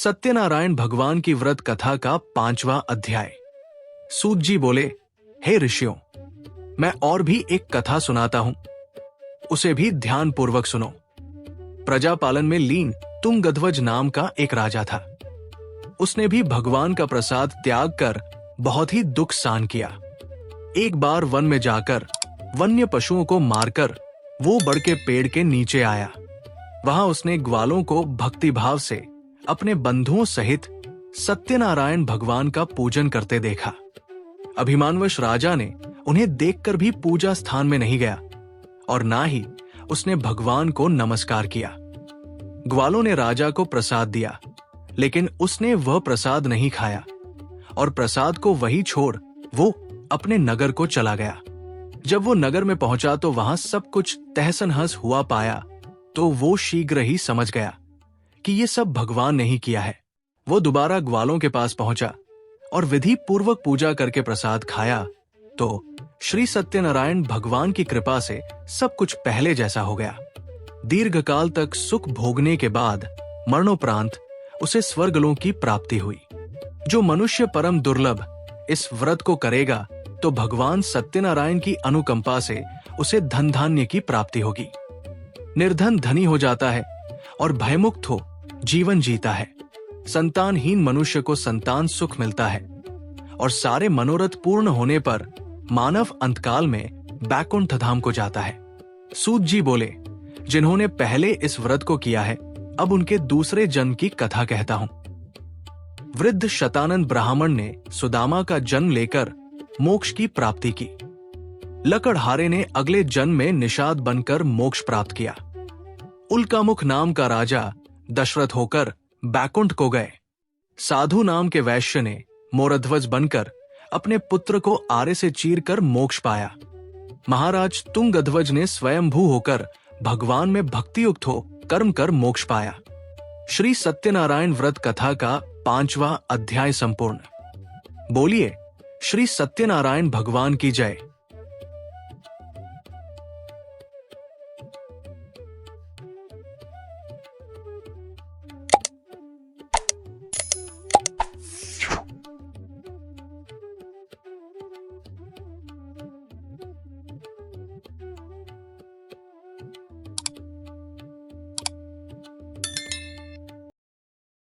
सत्यनारायण भगवान की व्रत कथा का 5वां अध्याय। सूत जी बोले, हे ऋषियों, मैं और भी एक कथा सुनाता हूं, उसे भी ध्यान पूर्वक सुनो। प्रजापालन में लीन तुंगध्वज नाम का एक राजा था। उसने भी भगवान का प्रसाद त्याग कर बहुत ही दुख सहन किया। एक बार वन में जाकर वन्य पशुओं को मारकर वो बड़ के पेड़ के नीचे आया। वहां उसने ग्वालों को भक्तिभाव से अपने बंधुओं सहित सत्यनारायण भगवान का पूजन करते देखा। अभिमानवश राजा ने उन्हें देखकर भी पूजा स्थान में नहीं गया और ना ही उसने भगवान को नमस्कार किया। ग्वालों ने राजा को प्रसाद दिया, लेकिन उसने वह प्रसाद नहीं खाया और प्रसाद को वही छोड़ वो अपने नगर को चला गया। जब वो नगर में पहुंचा तो वहां सब कुछ तहस-नहस हुआ पाया तो वो शीघ्र ही समझ गया कि ये सब भगवान ने ही किया है। वो दोबारा ग्वालों के पास पहुंचा और विधि पूर्वक पूजा करके प्रसाद खाया तो श्री सत्यनारायण भगवान की कृपा से सब कुछ पहले जैसा हो गया। दीर्घकाल तक सुख भोगने के बाद मरणोपरांत उसे स्वर्गलोक की प्राप्ति हुई। जो मनुष्य परम दुर्लभ इस व्रत को करेगा तो भगवान सत्यनारायण की अनुकंपा से उसे धन धान्य की प्राप्ति होगी। निर्धन धनी हो जाता है और भयमुक्त हो जीवन जीता है। संतानहीन मनुष्य को संतान सुख मिलता है और सारे मनोरथ पूर्ण होने पर मानव अंतकाल में बैकुंठ धाम को जाता है। सूत जी बोले, जिन्होंने पहले इस व्रत को किया है, अब उनके दूसरे जन्म की कथा कहता हूं। वृद्ध शतानंद ब्राह्मण ने सुदामा का जन्म लेकर मोक्ष की प्राप्ति की। लकड़हारे ने अगले जन्म में निषाद बनकर मोक्ष प्राप्त किया। उल्कामुख नाम का राजा दशरथ होकर बैकुंठ को गए। साधु नाम के वैश्य ने मोरध्वज बनकर अपने पुत्र को आरे से चीरकर मोक्ष पाया। महाराज तुंगध्वज ने स्वयंभू होकर भगवान में भक्तियुक्त हो कर्म कर मोक्ष पाया। श्री सत्यनारायण व्रत कथा का 5वां अध्याय संपूर्ण। बोलिए श्री सत्यनारायण भगवान की जय।